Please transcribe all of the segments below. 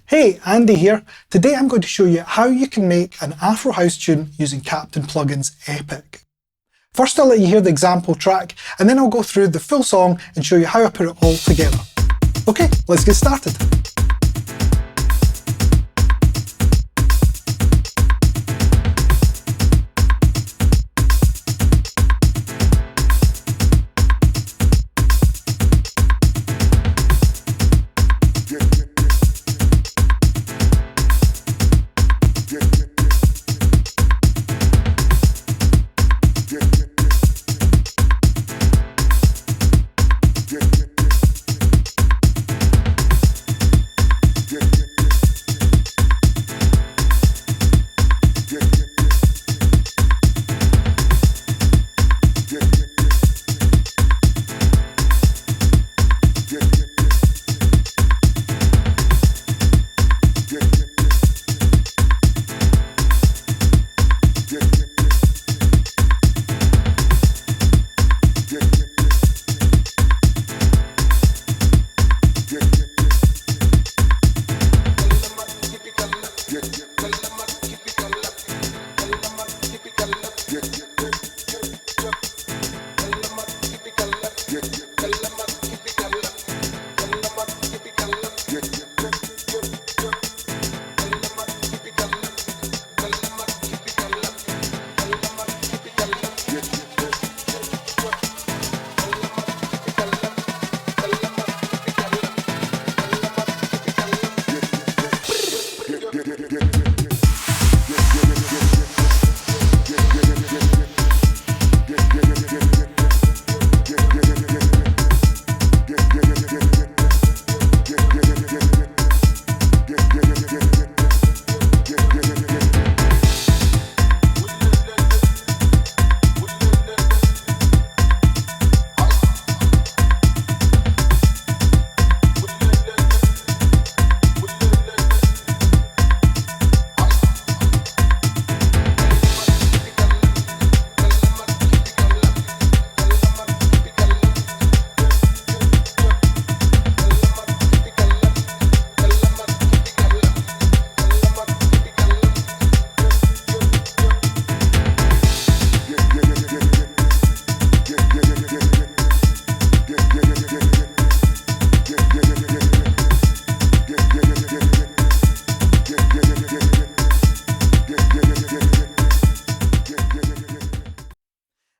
Hey, Andy here. Today I'm going to show you how you can make an Afro House tune using Captain Plugin's Epic. First I'll let you hear the example track, and then I'll go through the full song and show you how I put it all together. Okay, let's get started.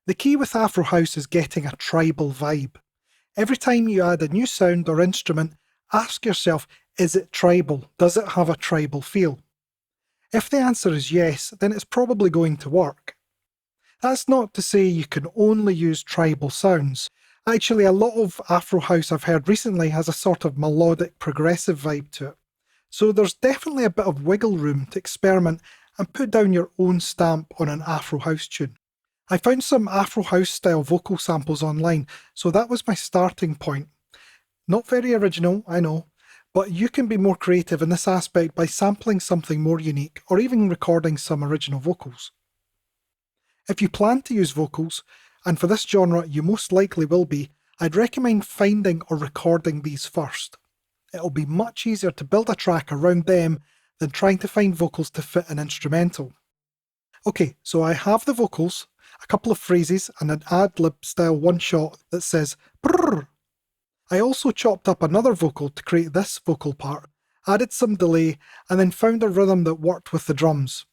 The key with Afro House is getting a tribal vibe. Every time you add a new sound or instrument, ask yourself, is it tribal? Does it have a tribal feel? If the answer is yes, then it's probably going to work. That's not to say you can only use tribal sounds. Actually, a lot of Afro House I've heard recently has a sort of melodic, progressive vibe to it. So there's definitely a bit of wiggle room to experiment and put down your own stamp on an Afro House tune. I found some Afro House style vocal samples online, so that was my starting point. Not very original, I know, but you can be more creative in this aspect by sampling something more unique or even recording some original vocals. If you plan to use vocals, and for this genre you most likely will be, I'd recommend finding or recording these first. It'll be much easier to build a track around them than trying to find vocals to fit an instrumental. Okay, so I have the vocals, a couple of phrases and an ad-lib style one-shot that says brrr. I also chopped up another vocal to create this vocal part, added some delay, and then found a rhythm that worked with the drums,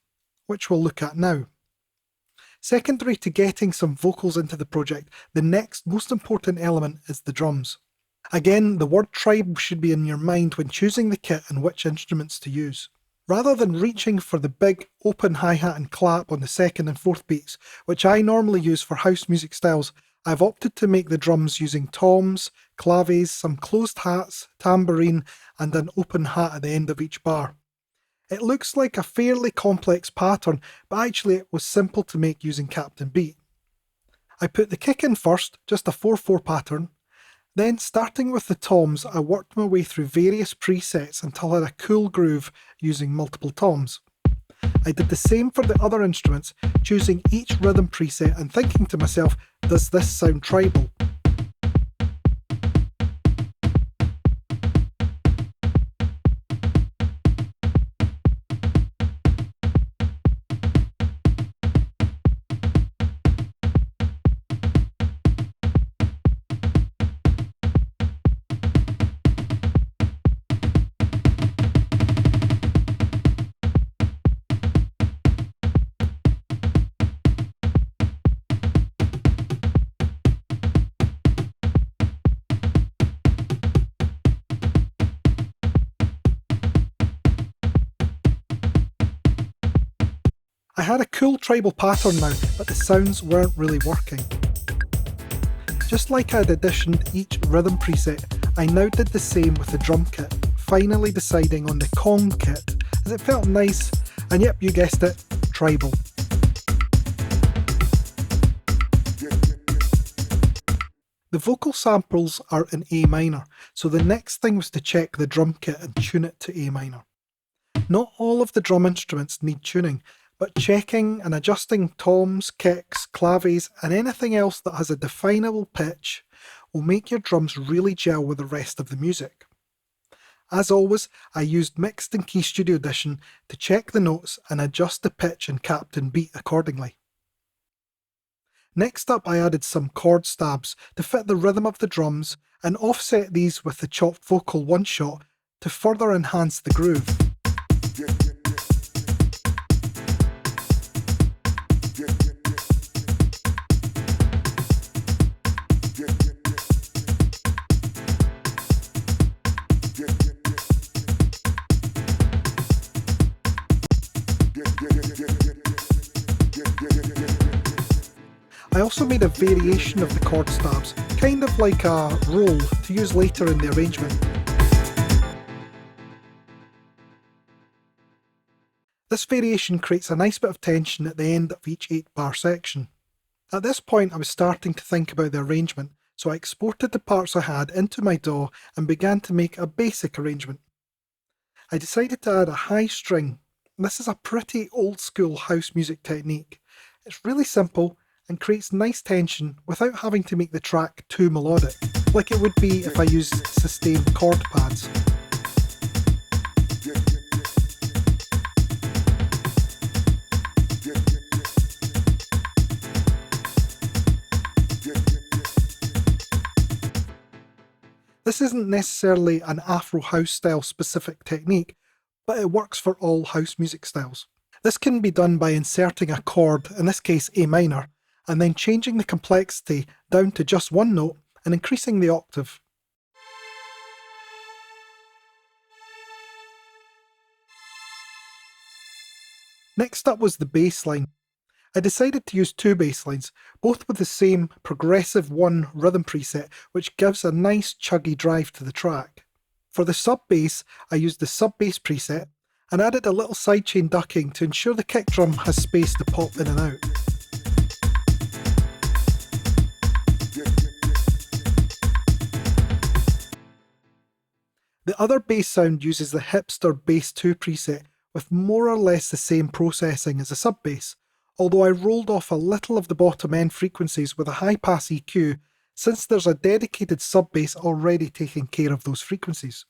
which we'll look at now. Secondary to getting some vocals into the project, the next most important element is the drums. Again, the word tribe should be in your mind when choosing the kit and which instruments to use. Rather than reaching for the big open hi-hat and clap on the second and fourth beats, which I normally use for house music styles, I've opted to make the drums using toms, claves, some closed hats, tambourine, and an open hat at the end of each bar. It looks like a fairly complex pattern, but actually it was simple to make using Captain Beat. I put the kick in first, just a 4/4 pattern. Then, starting with the toms, I worked my way through various presets until I had a cool groove using multiple toms. I did the same for the other instruments, choosing each rhythm preset and thinking to myself, does this sound tribal? I had a cool tribal pattern now, but the sounds weren't really working. Just like I'd auditioned each rhythm preset, I now did the same with the drum kit, finally deciding on the Kong kit, as it felt nice, and yep, you guessed it, tribal. The vocal samples are in A minor, so the next thing was to check the drum kit and tune it to A minor. Not all of the drum instruments need tuning, but checking and adjusting toms, kicks, claves, and anything else that has a definable pitch will make your drums really gel with the rest of the music. As always, I used Mixed and Key Studio Edition to check the notes and adjust the pitch and captain beat accordingly. Next up, I added some chord stabs to fit the rhythm of the drums and offset these with the chopped vocal one-shot to further enhance the groove. I also made a variation of the chord stabs, kind of like a roll to use later in the arrangement. This variation creates a nice bit of tension at the end of each 8-bar section. At this point I was starting to think about the arrangement, so I exported the parts I had into my DAW and began to make a basic arrangement. I decided to add a high string. This is a pretty old school house music technique. It's really simple and creates nice tension without having to make the track too melodic, like it would be if I used sustained chord pads. This isn't necessarily an Afro House style specific technique, but it works for all house music styles. This can be done by inserting a chord, in this case A minor, and then changing the complexity down to just one note and increasing the octave. Next up was the bass line. I decided to use 2 bass lines, both with the same progressive 1 rhythm preset, which gives a nice chuggy drive to the track. For the sub bass, I used the sub bass preset and added a little sidechain ducking to ensure the kick drum has space to pop in and out. The other bass sound uses the hipster bass 2 preset with more or less the same processing as the sub bass, although I rolled off a little of the bottom end frequencies with a high pass EQ since there's a dedicated sub bass already taking care of those frequencies.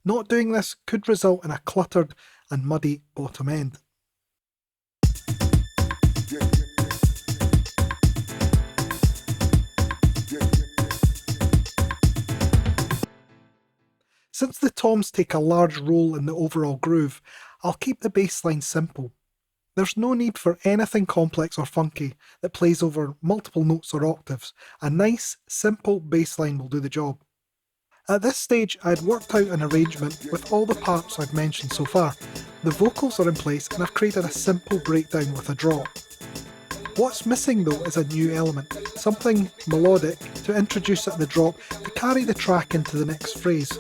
Not doing this could result in a cluttered and muddy bottom end. Since the toms take a large role in the overall groove, I'll keep the bass line simple. There's no need for anything complex or funky that plays over multiple notes or octaves. A nice, simple bass line will do the job. At this stage, I had worked out an arrangement with all the parts I've mentioned so far. The vocals are in place and I've created a simple breakdown with a drop. What's missing though is a new element, something melodic to introduce at the drop to carry the track into the next phrase.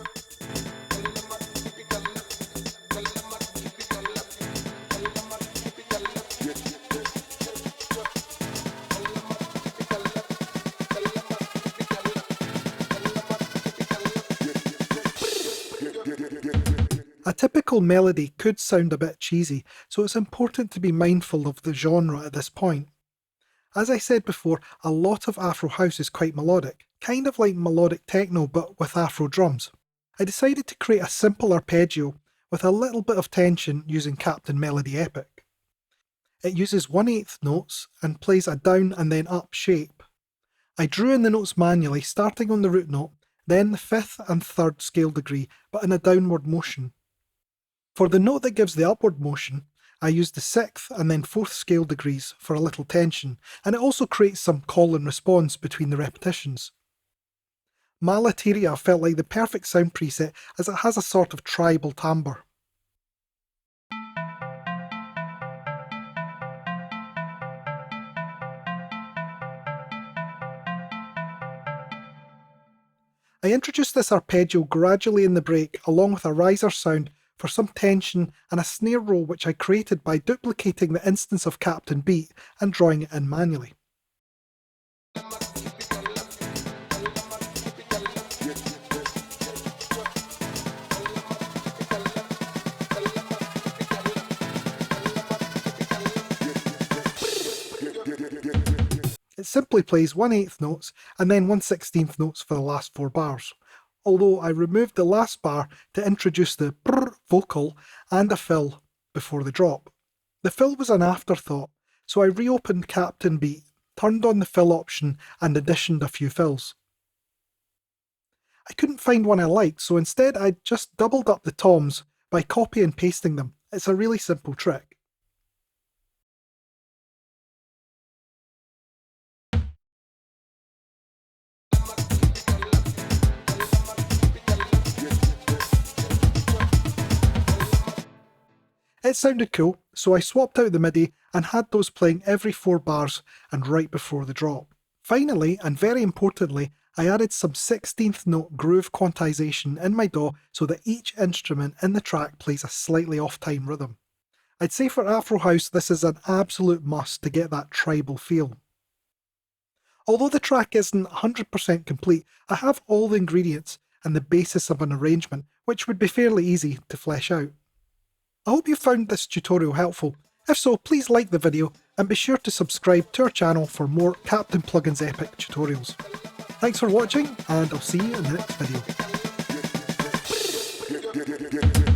A typical melody could sound a bit cheesy, so it's important to be mindful of the genre at this point. As I said before, a lot of Afro House is quite melodic, kind of like melodic techno but with Afro drums. I decided to create a simple arpeggio with a little bit of tension using Captain Melody Epic. It uses 1/8 notes and plays a down and then up shape. I drew in the notes manually, starting on the root note, then the 5th and 3rd scale degree, but in a downward motion. For the note that gives the upward motion, I used the 6th and then 4th scale degrees for a little tension, and it also creates some call and response between the repetitions. Malateria felt like the perfect sound preset as it has a sort of tribal timbre. I introduced this arpeggio gradually in the break along with a riser sound for some tension and a snare roll which I created by duplicating the instance of Captain Beat and drawing it in manually. It simply plays 1/8 notes and then 1/16 notes for the last 4 bars, although I removed the last bar to introduce the brr vocal and a fill before the drop. The fill was an afterthought, so I reopened Captain Beat, turned on the fill option and additioned a few fills. I couldn't find one I liked, so instead I just doubled up the toms by copy and pasting them. It's a really simple trick. It sounded cool, so I swapped out the MIDI and had those playing every 4 bars and right before the drop. Finally, and very importantly, I added some 16th note groove quantization in my DAW so that each instrument in the track plays a slightly off-time rhythm. I'd say for Afro House this is an absolute must to get that tribal feel. Although the track isn't 100% complete, I have all the ingredients and the basis of an arrangement, which would be fairly easy to flesh out. I hope you found this tutorial helpful. If so, please like the video and be sure to subscribe to our channel for more Captain Plugin's epic tutorials. Thanks for watching and I'll see you in the next video.